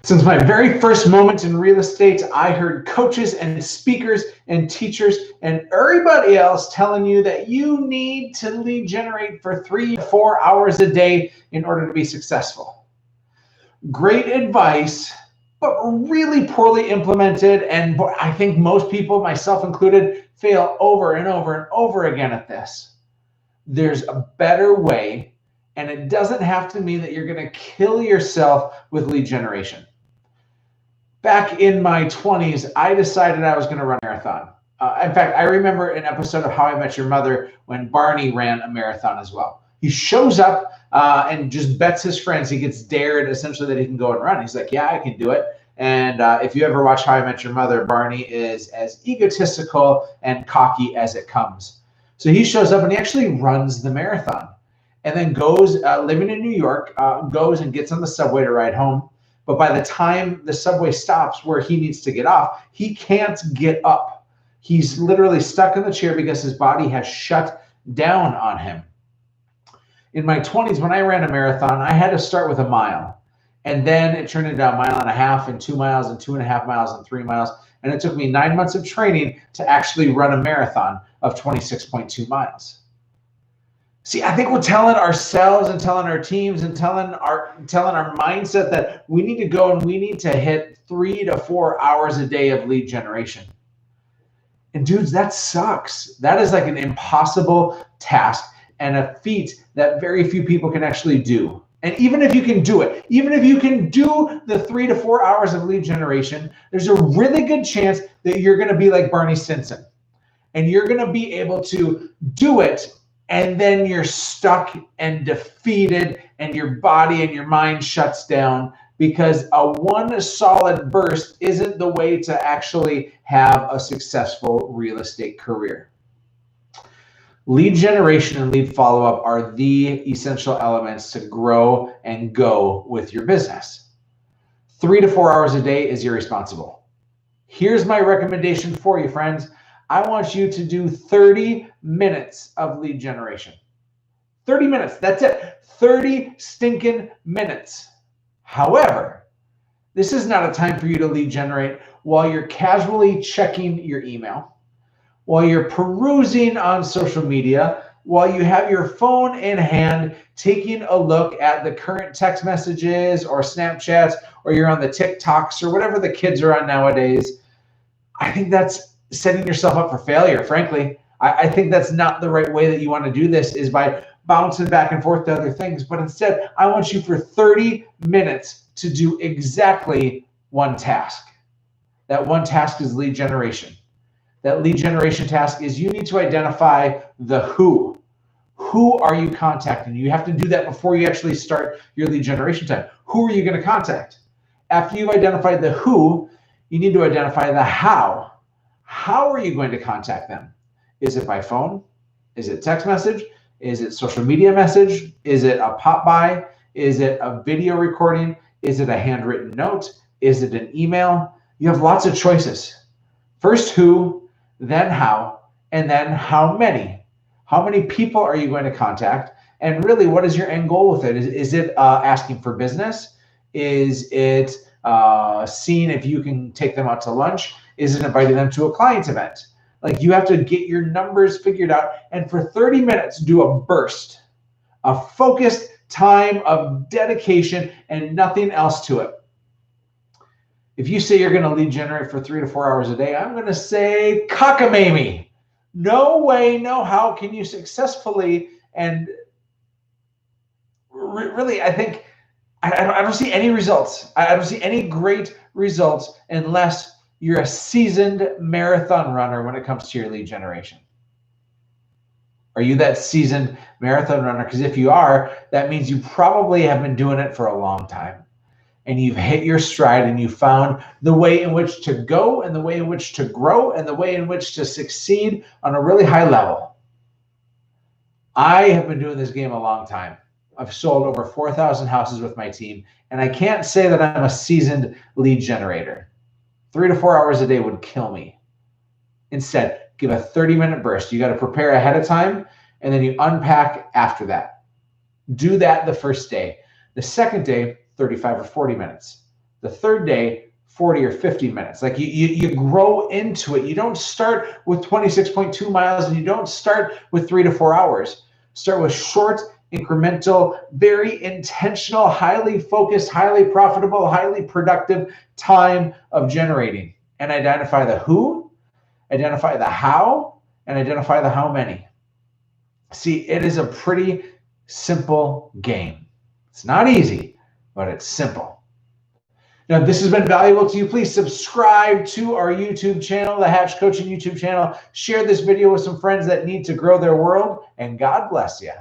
Since my very first moment in real estate, I heard coaches and speakers and teachers and everybody else telling you that you need to lead generate for 3 to 4 hours a day in order to be successful. Great advice, but really poorly implemented. And I think most people, myself included, fail over and over and over again at this. There's a better way, and it doesn't have to mean that you're going to kill yourself with lead generation. Back in my 20s, I decided I was going to run a marathon. In fact, I remember an episode of How I Met Your Mother when Barney ran a marathon as well. He shows up and just bets his friends. He gets dared essentially that he can go and run. He's like, yeah, I can do it. And if you ever watch How I Met Your Mother, Barney is as egotistical and cocky as it comes. So he shows up and he actually runs the marathon and then goes, living in New York, goes and gets on the subway to ride home. But by the time the subway stops where he needs to get off, he can't get up. He's literally stuck in the chair because his body has shut down on him. In my 20s, when I ran a marathon, I had to start with a mile. And then it turned into a mile and a half and 2 miles and 2.5 miles and 3 miles. And it took me 9 months of training to actually run a marathon of 26.2 miles. See, I think we're telling ourselves and telling our teams and telling our mindset that we need to go and we need to hit 3 to 4 hours a day of lead generation. And dudes, that sucks. That is like an impossible task and a feat that very few people can actually do. And even if you can do it, even if you can do the 3 to 4 hours of lead generation, there's a really good chance that you're going to be like Barney Stinson. And you're going to be able to do it, and then you're stuck and defeated, and your body and your mind shuts down because a one solid burst isn't the way to actually have a successful real estate career. Lead generation and lead follow-up are the essential elements to grow and go with your business. 3 to 4 hours a day is irresponsible. Here's my recommendation for you, friends. I want you to do 30 minutes of lead generation. 30 minutes, that's it. 30 stinking minutes. However, this is not a time for you to lead generate while you're casually checking your email, while you're perusing on social media, while you have your phone in hand, taking a look at the current text messages or Snapchats, or you're on the TikToks or whatever the kids are on nowadays. I think that's setting yourself up for failure, frankly. I think that's not the right way that you want to do this, is by bouncing back and forth to other things. But instead, I want you for 30 minutes to do exactly one task. That one task is lead generation. That lead generation task is you need to identify the who. Who are you contacting? You have to do that before you actually start your lead generation time. Who are you going to contact? After you've identified the who, you need to identify the how. How are you going to contact them? Is it by phone? Is it text message? Is it social media message? Is it a pop by? Is it a video recording? Is it a handwritten note? Is it an email? You have lots of choices. First who, then how, and then how many. How many people are you going to contact? And really, what is your end goal with it? Is it asking for business? Is it seeing if you can take them out to lunch? Is it inviting them to a client event? Like, you have to get your numbers figured out, and for 30 minutes, do a burst, a focused time of dedication and nothing else to it. If you say you're going to lead generate for 3 to 4 hours a day, I'm going to say cockamamie. No way, no how can you successfully, and really, I think, I don't see any results. I don't see any great results unless you're a seasoned marathon runner when it comes to your lead generation. Are you that seasoned marathon runner? Because if you are, that means you probably have been doing it for a long time. And you've hit your stride, and you found the way in which to go, and the way in which to grow, and the way in which to succeed on a really high level. I have been doing this game a long time. I've sold over 4,000 houses with my team, and I can't say that I'm a seasoned lead generator. 3 to 4 hours a day would kill me. Instead, give a 30-minute burst. You got to prepare ahead of time, and then you unpack after that. Do that the first day. The second day, 35 or 40 minutes. The third day, 40 or 50 minutes. Like you grow into it. You don't start with 26.2 miles and you don't start with 3 to 4 hours. Start with short, incremental, very intentional, highly focused, highly profitable, highly productive time of generating. And identify the who, identify the how, and identify the how many. See, it is a pretty simple game. It's not easy, but it's simple. Now, if this has been valuable to you, please subscribe to our YouTube channel, the Hatch Coaching YouTube channel. Share this video with some friends that need to grow their world, and God bless you.